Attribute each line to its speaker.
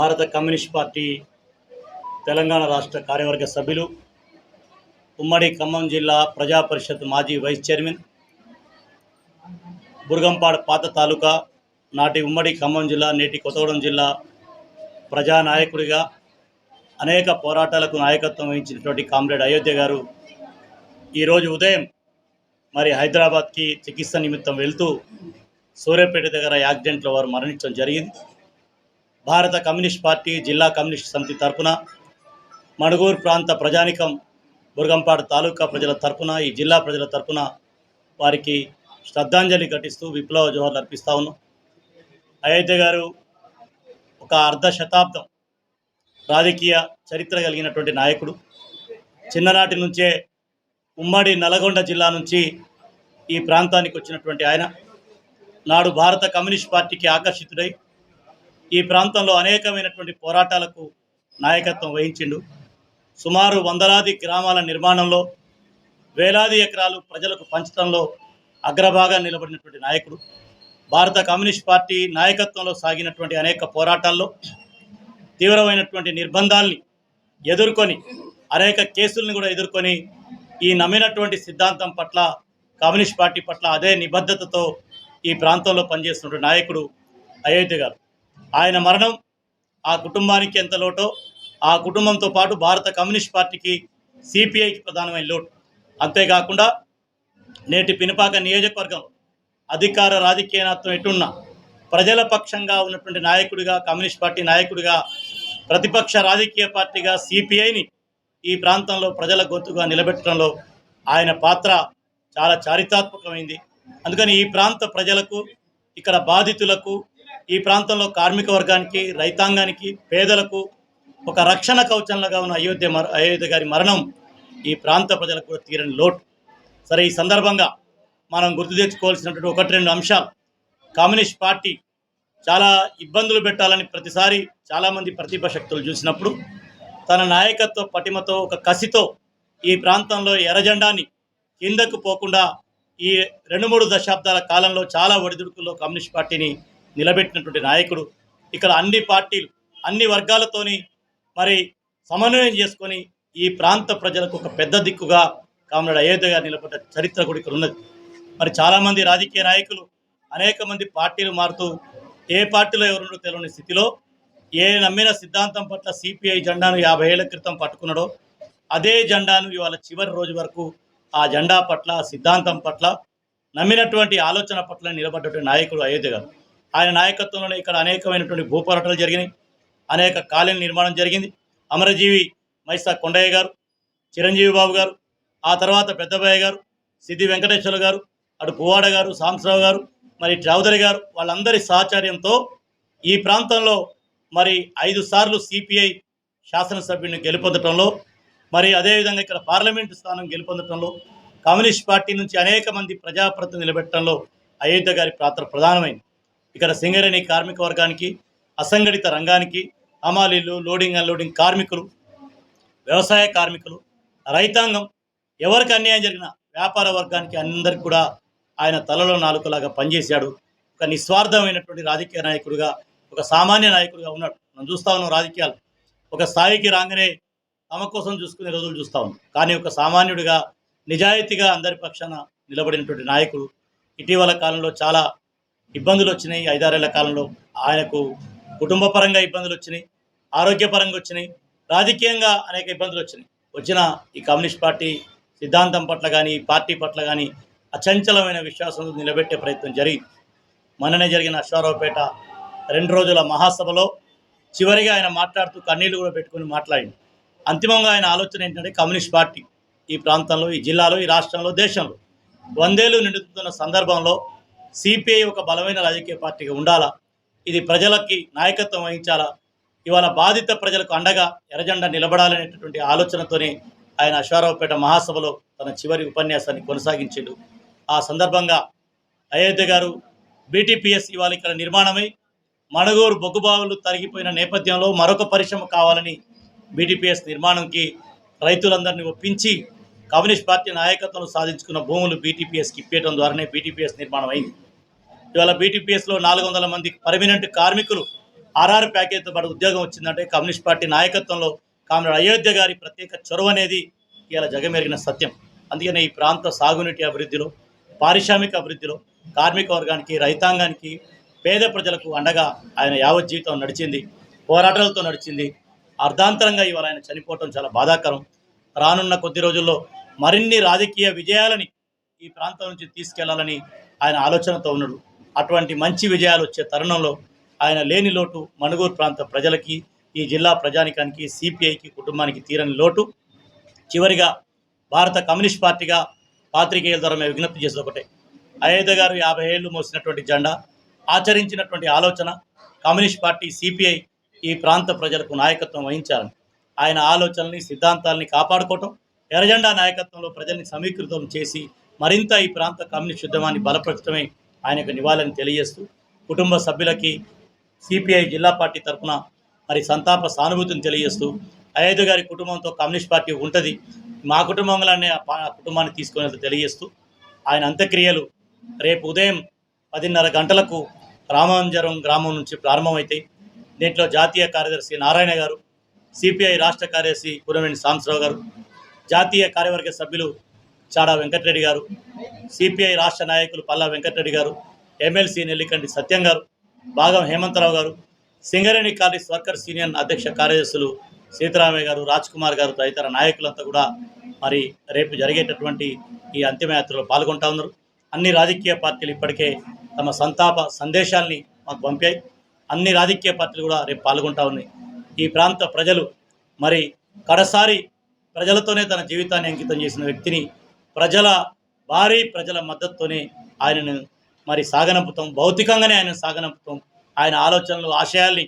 Speaker 1: భారత communist party Telangana రాష్ట్ర కార్యవర్గ సభ్యులు, ఉమ్మడి ఖమ్మం జిల్లా ప్రజా పరిషత్ మాజీ వైస్ చైర్మన్, బుర్గంపాడ్ పాత తాలూకా నాటి ఉమ్మడి ఖమ్మం జిల్లా నేటి కొత్తగూడెం జిల్లా ప్రజానాయకుడిగా అనేక పోరాటాలకు నాయకత్వం వహించినటువంటి కామ్రేడ్ అయోధ్య గారు ఈరోజు ఉదయం హైదరాబాద్కి చికిత్స నిమిత్తం వెళ్తూ సూర్యాపేట దగ్గర యాక్సిడెంట్లో వారు మరణించడం జరిగింది. భారత కమ్యూనిస్ట్ పార్టీ జిల్లా కమ్యూనిస్ట్ సమితి తరపున మణుగూరు ప్రాంత ప్రజానికం, బుర్గంపాడు తాలూకా ప్రజల తరపున, ఈ జిల్లా ప్రజల తరపున వారికి శ్రద్ధాంజలి ఘటిస్తూ విప్లవ జోహార్లు అర్పిస్తూ ఉన్నాం. అయోధ్య గారు ఒక అర్ధ శతాబ్దం రాజకీయ చరిత్ర కలిగినటువంటి నాయకుడు. చిన్ననాటి నుంచే ఉమ్మడి నల్గొండ జిల్లా నుంచి ఈ ప్రాంతానికి వచ్చినటువంటి ఆయన నాడు భారత కమ్యూనిస్ట్ పార్టీకి ఆకర్షితుడై ఈ ప్రాంతంలో అనేకమైనటువంటి పోరాటాలకు నాయకత్వం వహించిండు. సుమారు వందలాది గ్రామాల నిర్మాణంలో, వేలాది ఎకరాలు ప్రజలకు పంచడంలో అగ్రభాగా నిలబడినటువంటి నాయకుడు. భారత కమ్యూనిస్ట్ పార్టీ నాయకత్వంలో సాగినటువంటి అనేక పోరాటాల్లో తీవ్రమైనటువంటి నిర్బంధాల్ని ఎదుర్కొని, అనేక కేసుల్ని కూడా ఎదుర్కొని, ఈ నమ్మినటువంటి సిద్ధాంతం పట్ల, కమ్యూనిస్ట్ పార్టీ పట్ల అదే నిబద్ధతతో ఈ ప్రాంతంలో పనిచేస్తున్నటువంటి నాయకుడు అయోధ్య గారు. ఆయన మరణం ఆ కుటుంబానికి ఎంత లోటో, ఆ కుటుంబంతో పాటు భారత కమ్యూనిస్ట్ పార్టీకి, సిపిఐకి ప్రధానమైన లోటు. అంతేకాకుండా నేటి పినపాక నియోజకవర్గం అధికార రాజకీయ నాయకత్వం ఎటున్నా ప్రజల పక్షంగా ఉన్నటువంటి నాయకుడిగా, కమ్యూనిస్ట్ పార్టీ నాయకుడిగా, ప్రతిపక్ష రాజకీయ పార్టీగా సిపిఐని ఈ ప్రాంతంలో ప్రజల గొంతుగా నిలబెట్టడంలో ఆయన పాత్ర చాలా చారిత్రాత్మకమైంది. అందుకని ఈ ప్రాంత ప్రజలకు, ఇక్కడ బాధితులకు, ఈ ప్రాంతంలో కార్మిక వర్గానికి, రైతాంగానికి, పేదలకు ఒక రక్షణ కవచంలాగా ఉన్న అయోధ్య గారి మరణం ఈ ప్రాంత ప్రజలకు కూడా తీరని లోటు. సరే, ఈ సందర్భంగా మనం గుర్తు తెచ్చుకోవాల్సినటువంటి ఒకటి రెండు అంశాలు. కమ్యూనిస్ట్ పార్టీ చాలా ఇబ్బందులు పెట్టాలని ప్రతిసారి చాలామంది ప్రతిభ శక్తులు చూసినప్పుడు తన నాయకత్వ పటిమతో, ఒక కసితో ఈ ప్రాంతంలో ఎర్రజెండాని కిందకు పోకుండా ఈ 2-3 దశాబ్దాల కాలంలో చాలా ఒడిదుడుకుల్లో కమ్యూనిస్ట్ పార్టీని నిలబెట్టినటువంటి నాయకుడు. ఇక్కడ అన్ని పార్టీలు, అన్ని వర్గాలతోని సమన్వయం చేసుకొని ఈ ప్రాంత ప్రజలకు ఒక పెద్ద దిక్కుగా కామ్రేడ్ అయోధ్య గారు నిలబడ్డ చరిత్ర కూడా ఇక్కడ ఉన్నది. చాలామంది రాజకీయ నాయకులు అనేక మంది పార్టీలు మారుతూ ఏ పార్టీలో ఎవరుండో తెలియని స్థితిలో ఏ నమ్మిన సిద్ధాంతం పట్ల సిపిఐ జెండాను 50 ఏళ్ల క్రితం పట్టుకున్నాడో అదే జెండాను ఇవాళ చివరి రోజు వరకు ఆ జెండా పట్ల, సిద్ధాంతం పట్ల, నమ్మినటువంటి ఆలోచన పట్ల నిలబడ్డటువంటి నాయకుడు అయోధ్య గారు. ఆయన నాయకత్వంలోనే ఇక్కడ అనేకమైనటువంటి భూపోరాటాలు జరిగినాయి, అనేక కాలనీ నిర్మాణం జరిగింది. అమరజీవి మైసా కొండయ్య గారు, చిరంజీవి బాబు గారు, ఆ తర్వాత పెద్దబాయ్య గారు, సిద్ధి వెంకటేశ్వర గారు, అటు పువ్వాడ గారు, సాంబశివరావు గారు, చౌదరి గారు, వాళ్ళందరి సహచర్యంతో ఈ ప్రాంతంలో 5 సార్లు సిపిఐ శాసనసభ్యుని గెలుపొందడంలో, అదేవిధంగా ఇక్కడ పార్లమెంటు స్థానం గెలుపొందడంలో, కమ్యూనిస్ట్ పార్టీ నుంచి అనేక మంది ప్రజాప్రతినిధులు నిలబెట్టడంలో అయోధ్య గారి పాత్ర ప్రధానమైంది. ఇక్కడ సింగరేణి కార్మిక వర్గానికి, అసంఘటిత రంగానికి, హమాలీలు, లోడింగ్ అన్లోడింగ్ కార్మికులు, వ్యవసాయ కార్మికులు, రైతాంగం, ఎవరికి అన్యాయం జరిగినా వ్యాపార వర్గానికి అందరికి కూడా ఆయన తలలో నాలుకలాగా పనిచేశాడు. ఒక నిస్వార్థమైనటువంటి రాజకీయ నాయకుడిగా, ఒక సామాన్య నాయకుడిగా ఉన్నాడు. మనం చూస్తూ ఉన్నాం, రాజకీయాలు ఒక స్థాయికి రాగానే తమ కోసం చూసుకునే రోజులు చూస్తూ ఉన్నాం. కానీ ఒక సామాన్యుడిగా, నిజాయితీగా అందరి పక్షాన నిలబడినటువంటి నాయకుడు. ఇటీవల కాలంలో చాలా ఇబ్బందులు వచ్చినాయి. 5-6 ఏళ్ల కాలంలో ఆయనకు కుటుంబపరంగా ఇబ్బందులు వచ్చినాయి, ఆరోగ్యపరంగా వచ్చినాయి, రాజకీయంగా అనేక ఇబ్బందులు వచ్చిన ఈ కమ్యూనిస్ట్ పార్టీ సిద్ధాంతం పట్ల కానీ, ఈ పార్టీ పట్ల కానీ అచంచలమైన విశ్వాసంతో నిలబెట్టే ప్రయత్నం జరిగింది. మొన్ననే జరిగిన అశ్వారావుపేట 2 రోజుల మహాసభలో చివరిగా ఆయన మాట్లాడుతూ కన్నీళ్లు కూడా పెట్టుకుని మాట్లాడింది. అంతిమంగా ఆయన ఆలోచన ఏంటంటే, కమ్యూనిస్ట్ పార్టీ ఈ ప్రాంతంలో, ఈ జిల్లాలో, ఈ రాష్ట్రంలో, దేశంలో 100 ఏళ్లు నిండుతున్న సందర్భంలో సిపిఐ ఒక బలమైన రాజకీయ పార్టీగా ఉండాలా, ఇది ప్రజలకి నాయకత్వం వహించాలా, ఇవాళ బాధిత ప్రజలకు అండగా ఎర్రజెండా నిలబడాలనేటటువంటి ఆలోచనతోనే ఆయన అశ్వారావుపేట మహాసభలో తన చివరి ఉపన్యాసాన్ని కొనసాగించాడు. ఆ సందర్భంగా అయోధ్య గారు బీటీపీఎస్ ఇవాళ ఇక్కడ నిర్మాణమై మణుగూరు బొగ్గుబావులు తరిగిపోయిన నేపథ్యంలో మరొక పరిశ్రమ కావాలని బీటీపీఎస్ నిర్మాణంకి రైతులందరినీ ఒప్పించి కమ్యూనిస్ట్ పార్టీ నాయకత్వం సాధించుకున్న భూములు బీటీపీఎస్కి ఇప్పేయడం ద్వారానే బీటీపీఎస్ నిర్మాణం అయింది. ఇవాళ బీటీపీఎస్లో 400 మంది పర్మనెంట్ కార్మికులు ఆర్ఆర్ ప్యాకేజీతో పాటు ఉద్యోగం వచ్చిందంటే కమ్యూనిస్ట్ పార్టీ నాయకత్వంలో కామ్రేడ్ అయోధ్య గారి ప్రత్యేక చొరవ అనేది ఇలా జగమెరిగిన సత్యం. అందుకనే ఈ ప్రాంత సాగునీటి అభివృద్ధిలో, పారిశ్రామిక అభివృద్ధిలో, కార్మిక వర్గానికి, రైతాంగానికి, పేద ప్రజలకు అండగా ఆయన యావత్ జీవితం నడిచింది. పోరాటాలతో నడిచింది. అర్ధాంతరంగా ఇవాళ ఆయన చనిపోవటం చాలా బాధాకరం. రానున్న కొద్ది రోజుల్లో మరిన్ని రాజకీయ విజయాలని ఈ ప్రాంతం నుంచి తీసుకెళ్లాలని ఆయన ఆలోచనతో ఉన్నాడు. అటువంటి మంచి విజయాలు వచ్చే తరుణంలో ఆయన లేని లోటు మణుగూరు ప్రాంత ప్రజలకి, ఈ జిల్లా ప్రజానికానికి, సిపిఐకి, కుటుంబానికి తీరని లోటు. చివరిగా భారత కమ్యూనిస్ట్ పార్టీగా పాత్రికేయుల ద్వారా మేము విజ్ఞప్తి చేసేది ఒకటే, అయోధ్య గారు 50 ఏళ్ళు మోసినటువంటి జెండా, ఆచరించినటువంటి ఆలోచన, కమ్యూనిస్ట్ పార్టీ సిపిఐ ఈ ప్రాంత ప్రజలకు నాయకత్వం వహించాలని, ఆయన ఆలోచనల్ని, సిద్ధాంతాలని కాపాడుకోవటం, ఎర్రజెండా నాయకత్వంలో ప్రజల్ని సమీకృతం చేసి మరింత ఈ ప్రాంత కమ్యూనిస్ట్ ఉద్యమాన్ని బలపరచడమే ఆయనకు నివాళిని తెలియజేస్తూ, కుటుంబ సభ్యులకి సిపిఐ జిల్లా పార్టీ తరఫున మరి సంతాప సానుభూతిని తెలియజేస్తూ, అయోధ్య గారి కుటుంబంతో కమ్యూనిస్ట్ పార్టీ ఉంటుంది, మా కుటుంబంలోనే ఆ కుటుంబాన్ని తీసుకునేది తెలియజేస్తూ, ఆయన అంత్యక్రియలు రేపు ఉదయం 10:30 గంటలకు రామాంజరం గ్రామం నుంచి ప్రారంభమవుతాయి. దీంట్లో జాతీయ కార్యదర్శి నారాయణ గారు, సిపిఐ రాష్ట్ర కార్యదర్శి కురవేణి సాంబశివరావు గారు, జాతీయ కార్యవర్గ సభ్యులు చాడా వెంకటరెడ్డి గారు, సిపిఐ రాష్ట్ర నాయకులు పల్లా వెంకటరెడ్డి గారు, ఎమ్మెల్సీ నెల్లికంటి సత్యం గారు, భాగం హేమంతరావు గారు, సింగరేణి కాలేజ్ వర్కర్స్ యూనియన్ అధ్యక్ష కార్యదర్శులు సీతారామయ్య గారు, రాజ్ కుమార్ గారు తదితర నాయకులంతా కూడా మరి రేపు జరిగేటటువంటి ఈ అంతిమయాత్రలో పాల్గొంటా ఉన్నారు. అన్ని రాజకీయ పార్టీలు ఇప్పటికే తమ సంతాప సందేశాల్ని మాకు పంపాయి. అన్ని రాజకీయ పార్టీలు కూడా రేపు పాల్గొంటా ఉన్నాయి. ఈ ప్రాంత ప్రజలు మరి కడసారి ప్రజలతోనే తన జీవితాన్ని అంకితం చేసిన వ్యక్తిని, భారీ ప్రజల మద్దతుతోనే ఆయనను మరి సాగనంపుతాం, భౌతికంగానే ఆయన సాగనంపుతాం. ఆయన ఆలోచనలు, ఆశయాల్ని